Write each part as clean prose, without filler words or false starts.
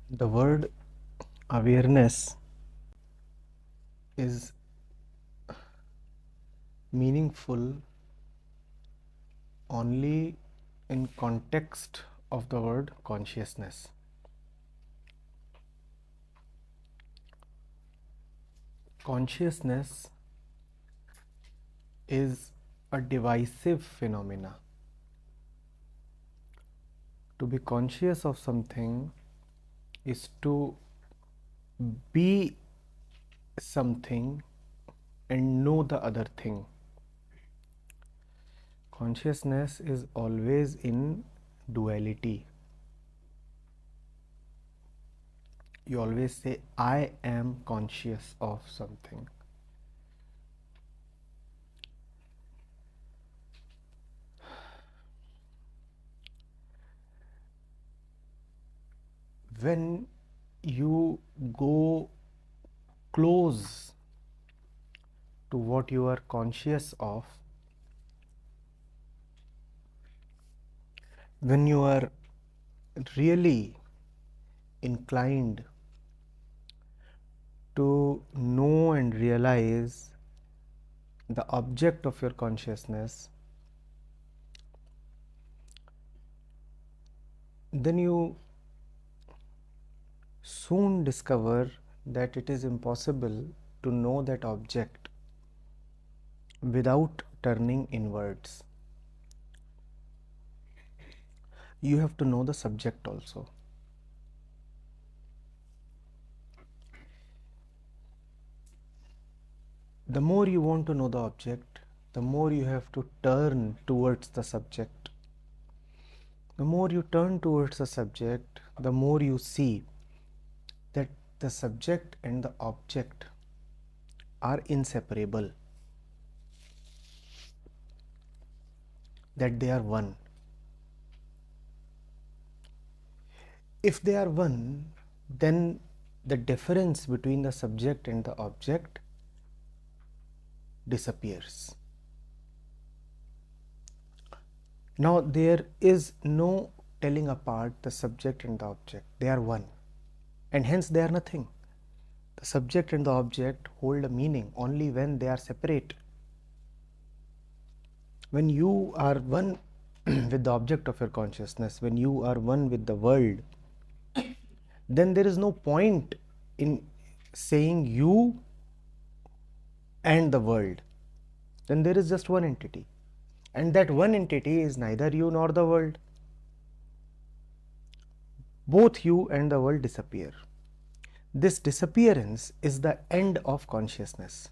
The word awareness is meaningful only in context of the word consciousness. Consciousness is a divisive phenomena. To be conscious of something is to be something and know the other thing. Consciousness is always in duality. You always say, I am conscious of something. When you go close to what you are conscious of, when you are really inclined to know and realize the object of your consciousness, then you soon discover that it is impossible to know that object without turning inwards. You have to know the subject also. The more you want to know the object, the more you have to turn towards the subject. The more you turn towards the subject, the more you see that the subject and the object are inseparable, that they are one. If they are one, then the difference between the subject and the object disappears. Now there is no telling apart the subject and the object. They are one, and hence they are nothing. The subject and the object hold a meaning only when they are separate. When you are one with the object of your consciousness, when you are one with the world, then there is no point in saying you and the world. Then there is just one entity, and that one entity is neither you nor the world. Both you and the world disappear. This disappearance is the end of consciousness.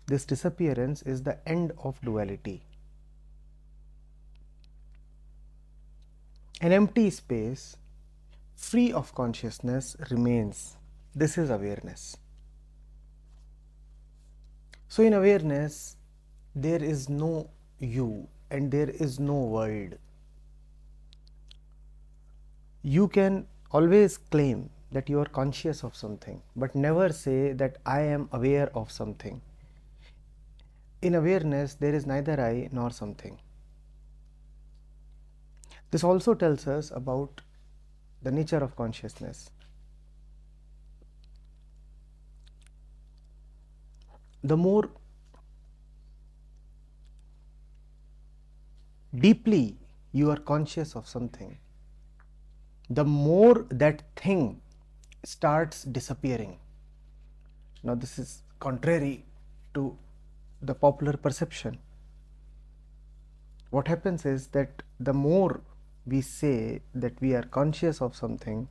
This disappearance is the end of duality. An empty space free of consciousness remains. This is awareness. So in awareness, there is no you and there is no world. You can always claim that you are conscious of something, but never say that I am aware of something. In awareness, there is neither I nor something. This also tells us about the nature of consciousness. The more deeply you are conscious of something, the more that thing starts disappearing. Now this is contrary to the popular perception. What happens is that the more we say that we are conscious of something,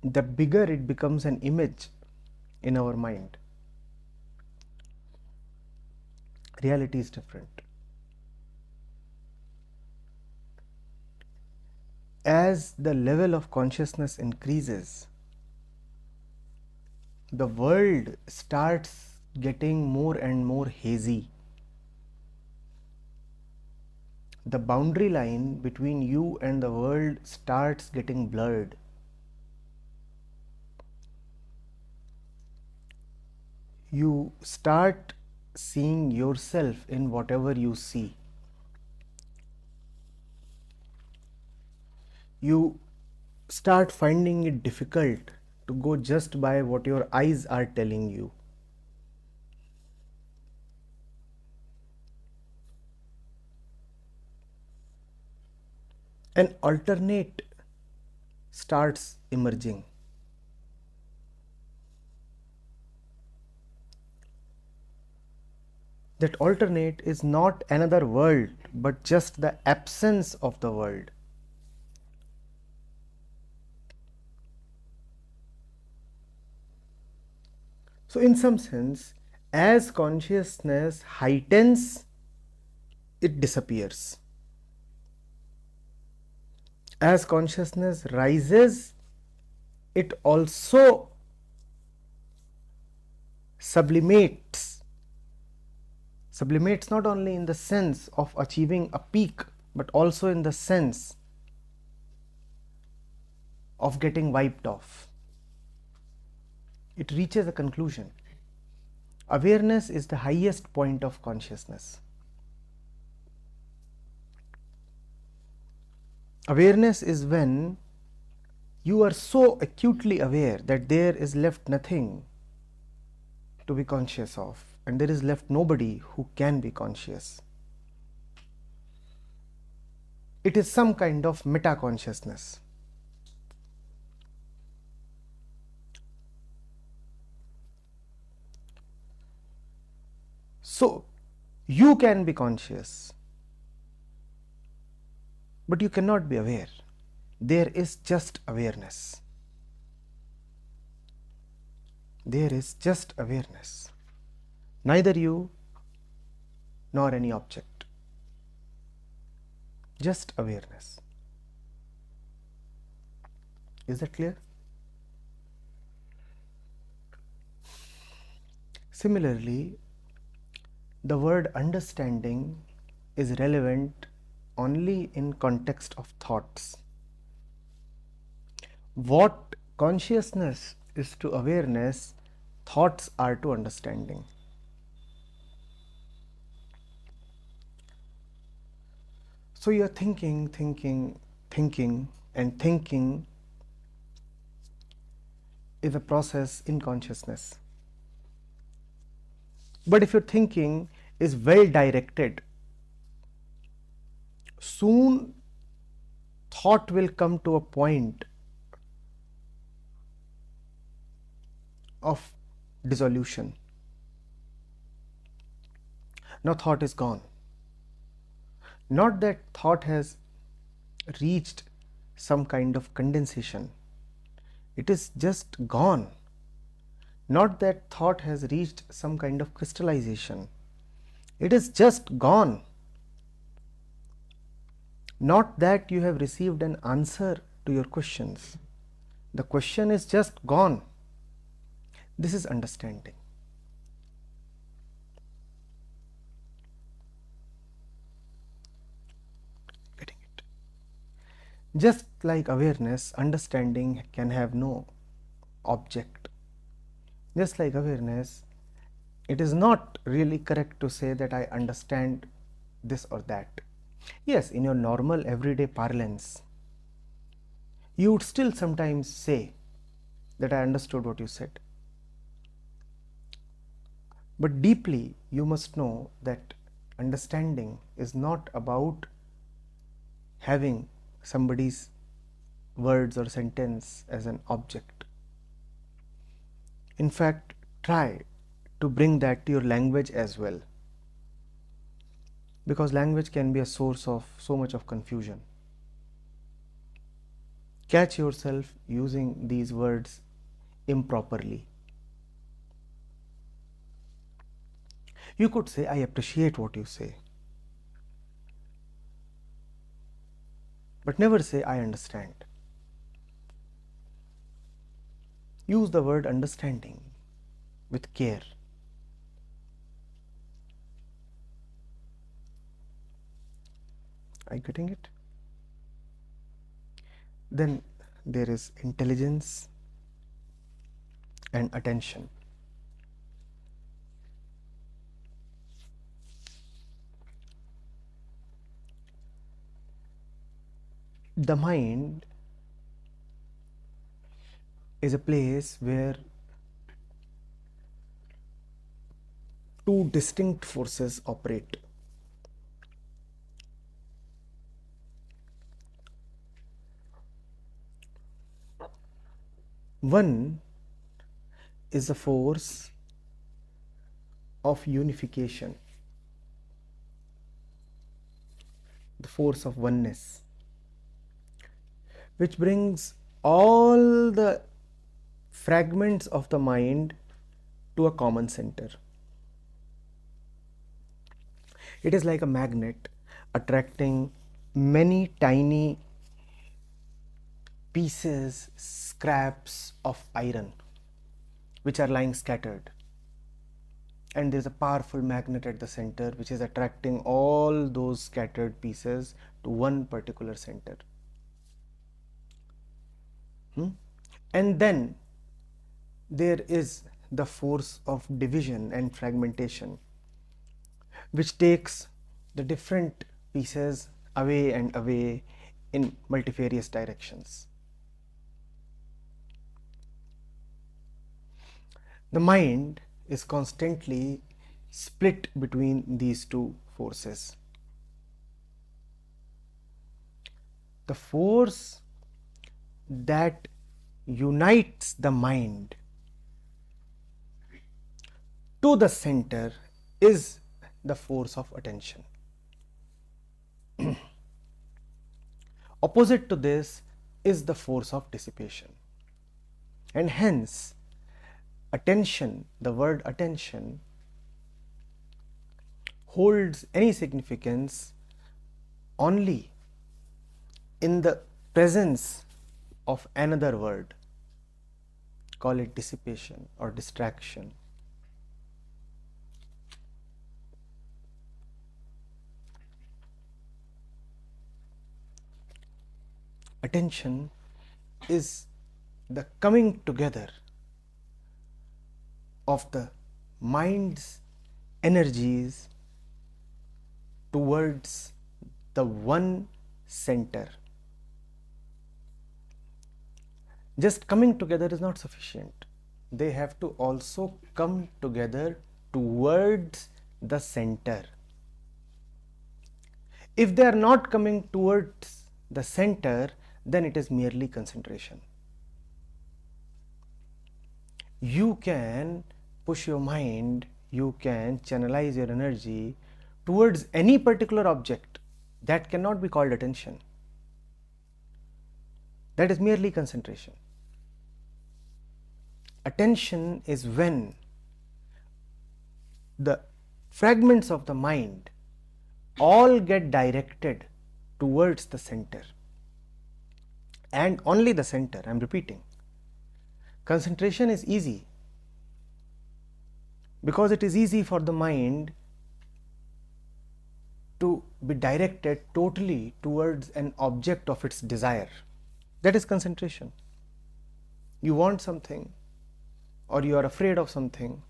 the bigger it becomes an image in our mind. Reality is different. As the level of consciousness increases, the world starts getting more and more hazy. The boundary line between you and the world starts getting blurred. You start seeing yourself in whatever you see. You start finding it difficult to go just by what your eyes are telling you. An alternate starts emerging. That alternate is not another world, but just the absence of the world. So, in some sense, as consciousness heightens, it disappears. As consciousness rises, it also sublimates. Sublimates not only in the sense of achieving a peak, but also in the sense of getting wiped off. It reaches a conclusion. Awareness is the highest point of consciousness. Awareness is when you are so acutely aware that there is left nothing to be conscious of, and there is left nobody who can be conscious. It is some kind of meta consciousness. So, you can be conscious, but you cannot be aware. There is just awareness. There is just awareness. Neither you nor any object. Just awareness. Is that clear? Similarly, the word understanding is relevant only in context of thoughts. What consciousness is to awareness, thoughts are to understanding. So you are thinking, and thinking is a process in consciousness. But if your thinking is well directed, soon thought will come to a point of dissolution. Now thought is gone. Not that thought has reached some kind of condensation. It is just gone. Not that thought has reached some kind of crystallization. It is just gone. Not that you have received an answer to your questions. The question is just gone. This is understanding. Getting it? Just like awareness, understanding can have no object. Just like awareness, it is not really correct to say that I understand this or that. Yes, in your normal everyday parlance, you would still sometimes say that I understood what you said. But deeply, you must know that understanding is not about having somebody's words or sentence as an object. In fact, try to bring that to your language as well, because language can be a source of so much of confusion. Catch yourself using these words improperly. You could say, I appreciate what you say, but never say, I understand. Use the word understanding with care. Are you getting it? Then there is intelligence and attention. The mind is a place where two distinct forces operate. One is the force of unification, the force of oneness, which brings all the fragments of the mind to a common center. It is like a magnet attracting many tiny pieces, scraps of iron which are lying scattered. And there is a powerful magnet at the center which is attracting all those scattered pieces to one particular center. And then there is the force of division and fragmentation, which takes the different pieces away and away in multifarious directions. The mind is constantly split between these two forces. The force that unites the mind to the center is the force of attention. Opposite to this is the force of dissipation. And hence, attention, the word attention, holds any significance only in the presence of another word. Call it dissipation or distraction. Attention is the coming together of the mind's energies towards the one center. Just coming together is not sufficient. They have to also come together towards the center. If they are not coming towards the center, then it is merely concentration. You can push your mind, you can channelize your energy towards any particular object. That cannot be called attention. That is merely concentration. Attention is when the fragments of the mind all get directed towards the center, and only the center. I am repeating. Concentration is easy because it is easy for the mind to be directed totally towards an object of its desire. That is concentration. You want something or you are afraid of something,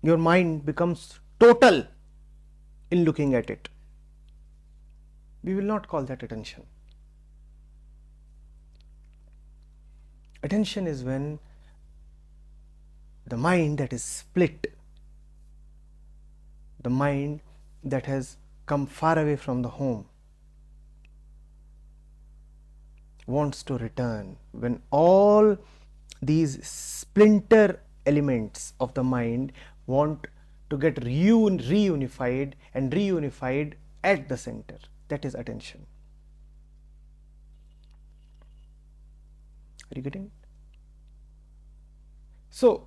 your mind becomes total in looking at it. We will not call that attention. Attention is when the mind that is split, the mind that has come far away from the home, wants to return, when all these splinter elements of the mind want to get reunified and reunified at the center. That is attention. Are you getting it? So,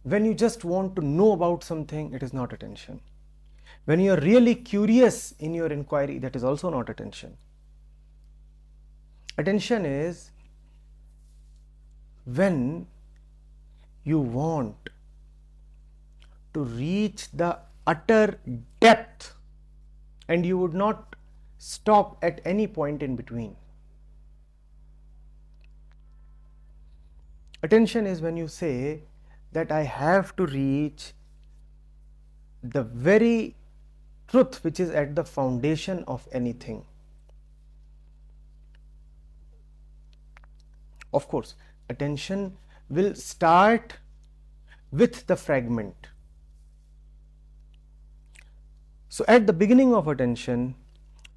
when you just want to know about something, it is not attention. When you are really curious in your inquiry, that is also not attention. Attention is when you want to reach the utter depth and you would not stop at any point in between. Attention is when you say that I have to reach the very truth which is at the foundation of anything. Of course, attention will start with the fragment. So at the beginning of attention,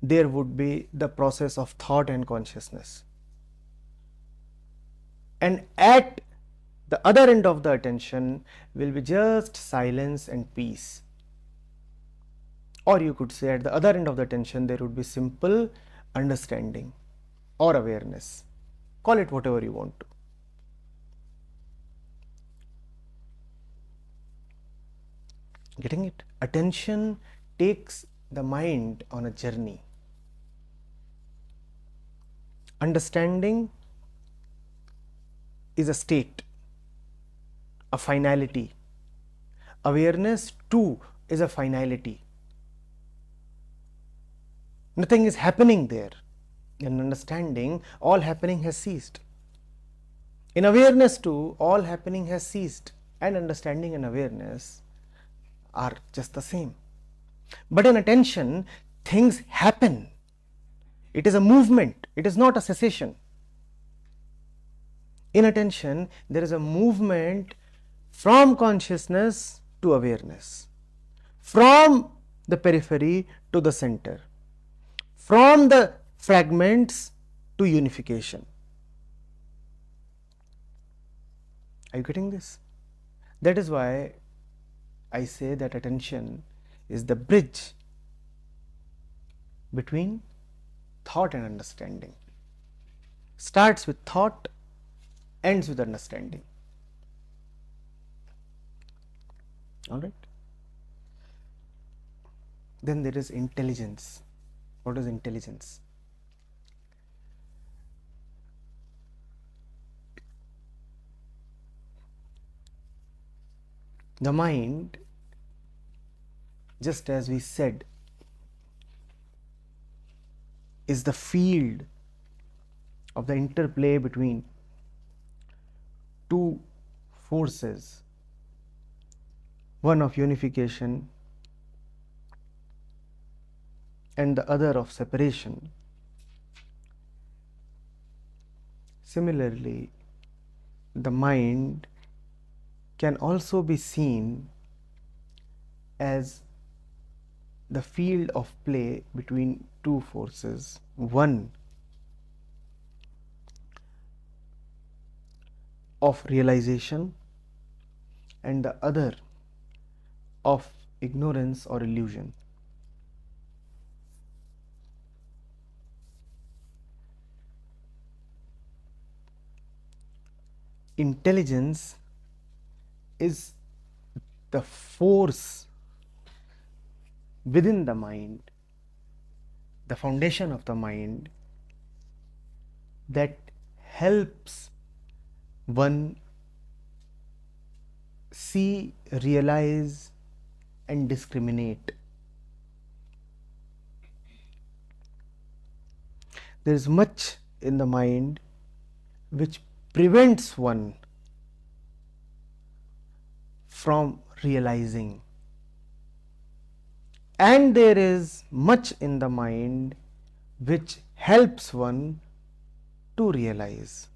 there would be the process of thought and consciousness. And at the other end of the attention will be just silence and peace. Or you could say at the other end of the attention there would be simple understanding or awareness. Call it whatever you want to. Getting it? Attention takes the mind on a journey. Understanding is a state, a finality. Awareness too is a finality. Nothing is happening there. In understanding, all happening has ceased. In awareness too, all happening has ceased. And understanding and awareness are just the same. But in attention, things happen. It is a movement, it is not a cessation. In attention, there is a movement from consciousness to awareness, from the periphery to the center, from the fragments to unification. Are you getting this? That is why I say that attention is the bridge between thought and understanding. Starts with thought, ends with understanding. All right. Then there is intelligence. What is intelligence? The mind, just as we said, is the field of the interplay between two forces, one of unification and the other of separation. Similarly, the mind can also be seen as the field of play between two forces, one of realization and the other of ignorance or illusion. Intelligence is the force within the mind, the foundation of the mind, that helps one see, realize and discriminate. There is much in the mind which prevents one from realizing, and there is much in the mind which helps one to realize.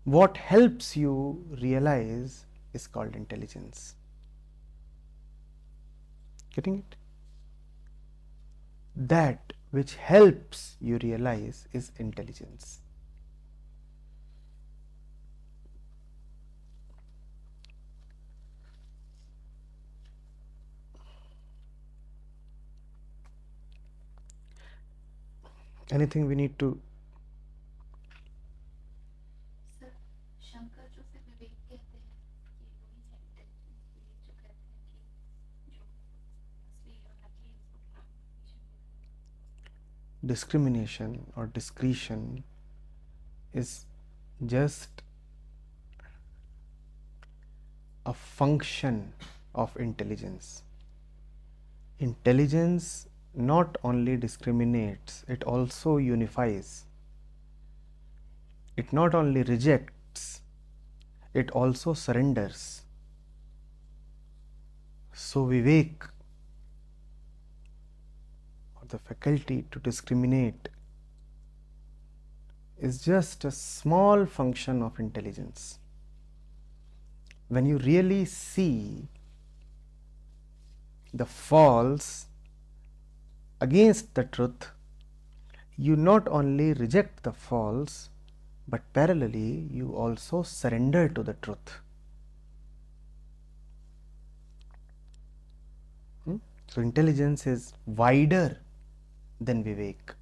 What helps you realize is called intelligence. Getting it? That which helps you realize is intelligence. Anything we need to? Sir, Shankar जो फिर विवेक कहते हैं कि वही है intelligence, विवेक जो कहते हैं कि जो असली और नकली उसको Discrimination or discretion is just a function of intelligence. Intelligence not only discriminates, it also unifies. It not only rejects, it also surrenders. So Vivek, or the faculty to discriminate, is just a small function of intelligence. When you really see the false against the truth, you not only reject the false, but parallelly you also surrender to the truth. So intelligence is wider than Vivek.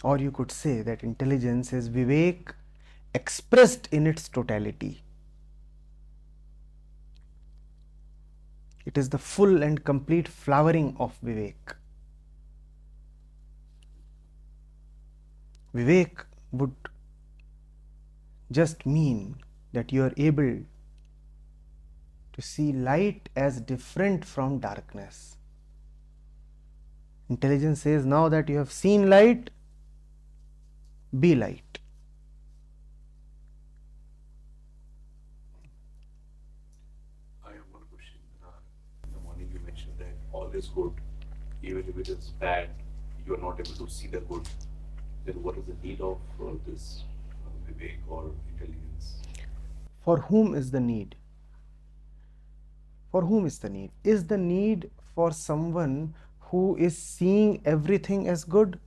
Or you could say that intelligence is Vivek expressed in its totality. It is the full and complete flowering of Vivek. Vivek would just mean that you are able to see light as different from darkness. Intelligence says, now that you have seen light, be light. I have one question. In the morning you mentioned that all is good, even if it is bad, you are not able to see the good. Then what is the need of this Vivek or intelligence? For whom is the need? For whom is the need? Is the need for someone who is seeing everything as good?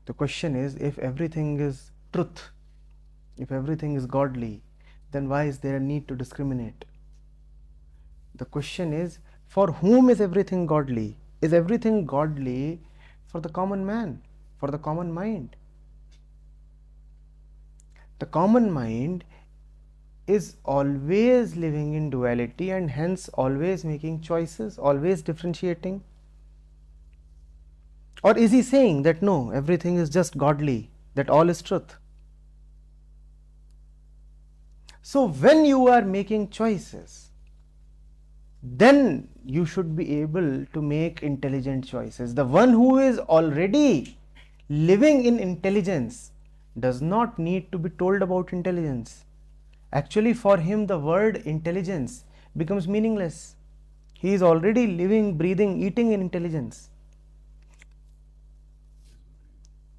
The question is, if everything is truth, if everything is godly, then why is there a need to discriminate? The question is, for whom is everything godly? Is everything godly for the common man, for the common mind? The common mind is always living in duality and hence always making choices, always differentiating. Or is he saying that no, everything is just godly, that all is truth? So when you are making choices, then you should be able to make intelligent choices. The one who is already living in intelligence does not need to be told about intelligence. Actually, for him, the word intelligence becomes meaningless. He is already living, breathing, eating in intelligence.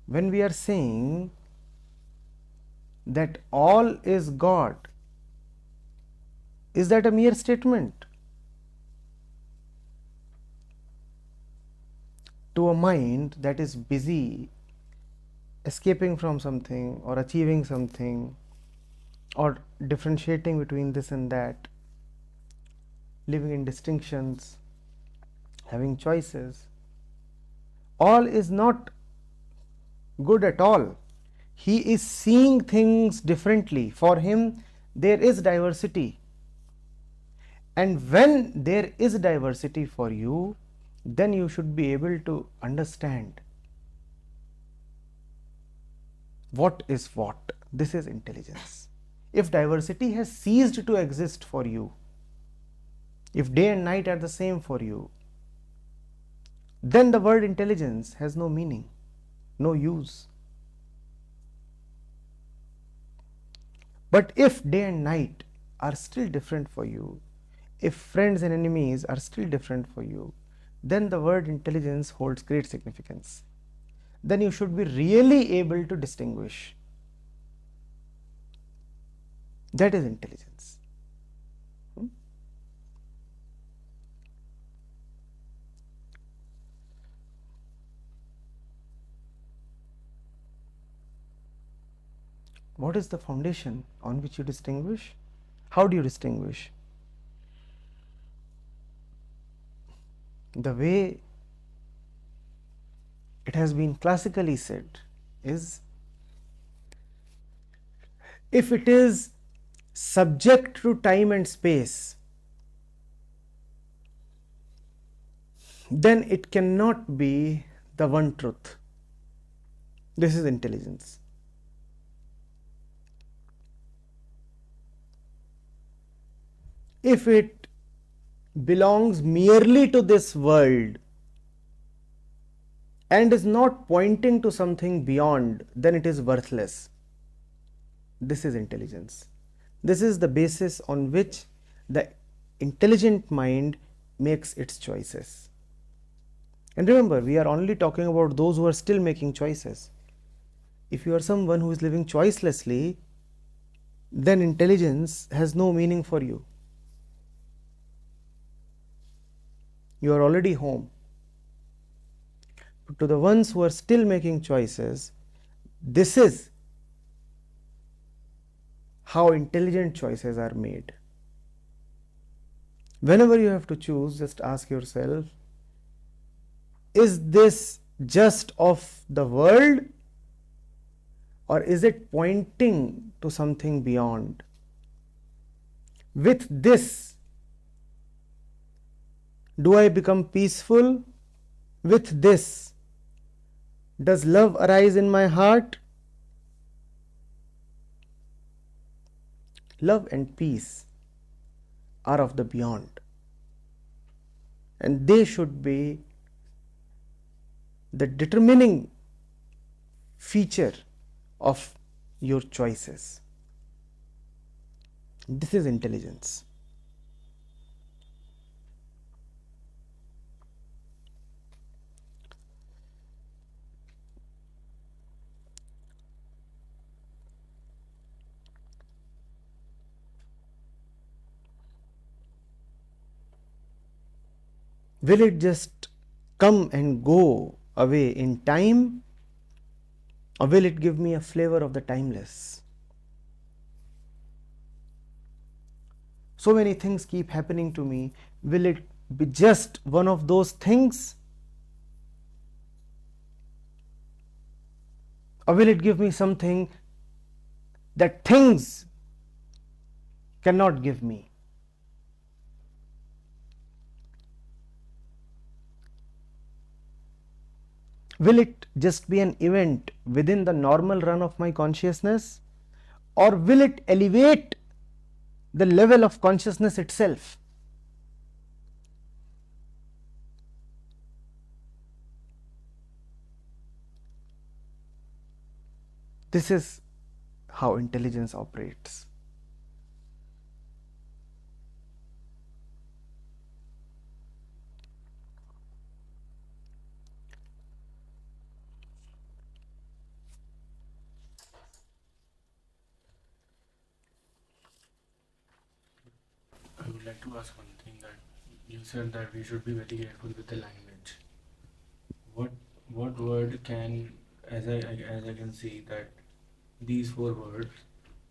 When we are saying that all is God, is that a mere statement? To a mind that is busy escaping from something or achieving something or differentiating between this and that, living in distinctions, having choices, all is not good at all. He is seeing things differently. For him, there is diversity. And when there is diversity for you, then you should be able to understand what is what. This is intelligence. If diversity has ceased to exist for you, if day and night are the same for you, then the word intelligence has no meaning, no use. But if day and night are still different for you, if friends and enemies are still different for you, then the word intelligence holds great significance. Then you should be really able to distinguish. That is intelligence. What is the foundation on which you distinguish? How do you distinguish? The way it has been classically said is, if it is subject to time and space, then it cannot be the one truth. This is intelligence. If it belongs merely to this world, and is not pointing to something beyond, then it is worthless. This is intelligence. This is the basis on which the intelligent mind makes its choices. And remember, we are only talking about those who are still making choices. If you are someone who is living choicelessly, then intelligence has no meaning for you. You are already home. But to the ones who are still making choices, this is how intelligent choices are made. Whenever you have to choose, just ask yourself, is this just of the world, or is it pointing to something beyond? With this, do I become peaceful? With this, does love arise in my heart? Love and peace are of the beyond, and they should be the determining feature of your choices. This is intelligence. Will it just come and go away in time, or will it give me a flavor of the timeless? So many things keep happening to me. Will it be just one of those things, or will it give me something that things cannot give me? Will it just be an event within the normal run of my consciousness, or will it elevate the level of consciousness itself? This is how intelligence operates. I would like to ask one thing, that you said that we should be very careful with the language. What word can, as I can see that these four words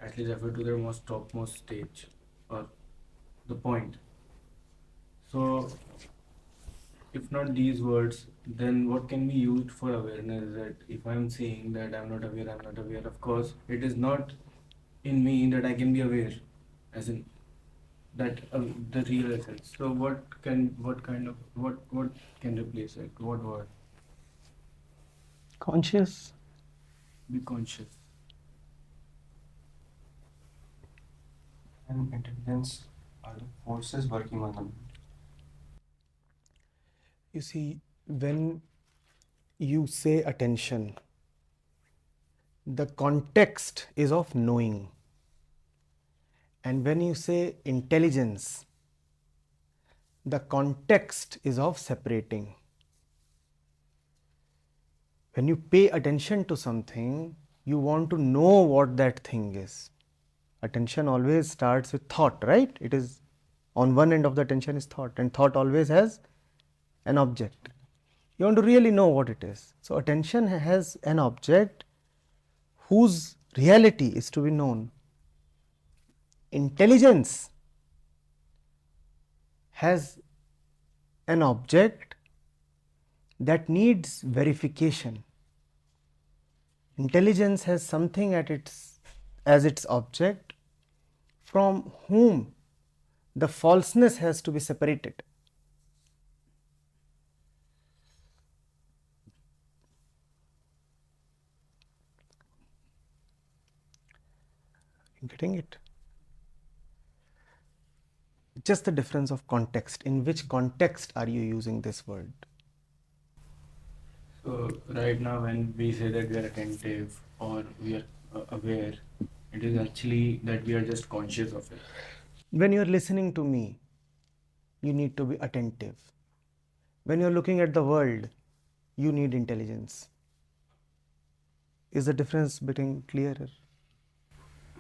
actually refer to their most topmost stage or the point. So if not these words, then what can be used for awareness? That if I'm saying that I'm not aware, of course it is not in me that I can be aware, as in that the real essence. So what can replace it? What word? Conscious. Be conscious. And intelligence are the forces working on them. You see, when you say attention, the context is of knowing. And when you say intelligence, the context is of separating. When you pay attention to something, you want to know what that thing is. Attention always starts with thought, right? It is on one end of the attention is thought, and thought always has an object. You want to really know what it is. So attention has an object whose reality is to be known. Intelligence has an object that needs verification. Intelligence has something as its object from whom the falseness has to be separated. Getting it? Just the difference of context. In which context are you using this word? right now when we say that we are attentive or we are aware, it is actually that we are just conscious of it. When you're listening to me, you need to be attentive. When you're looking at the world, you need intelligence. Is the difference between clearer?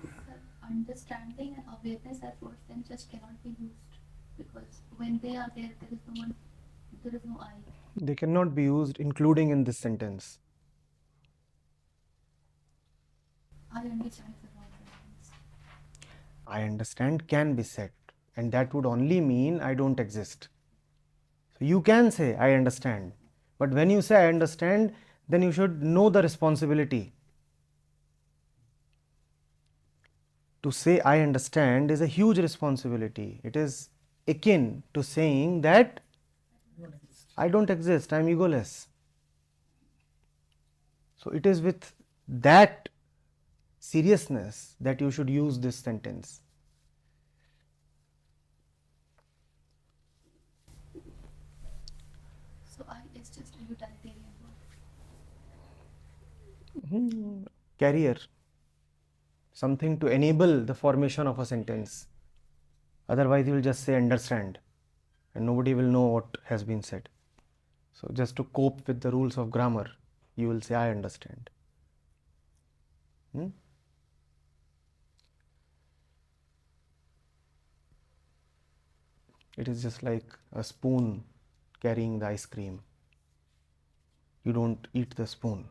Sir, understanding and awareness as words then just cannot be used because when they are there, there is no one, there is no I. They cannot be used, including in this sentence. I understand is a wrong sentence. I understand can be said, and that would only mean I don't exist. So you can say I understand, but when you say I understand, then you should know the responsibility. To say I understand is a huge responsibility. It is akin to saying that I don't exist, I'm egoless. So it is with that seriousness that you should use this sentence. So I is just a utilitarian word. Carrier, something to enable the formation of a sentence. Otherwise, you will just say understand and nobody will know what has been said. So, just to cope with the rules of grammar, you will say I understand. It is just like a spoon carrying the ice cream. You don't eat the spoon,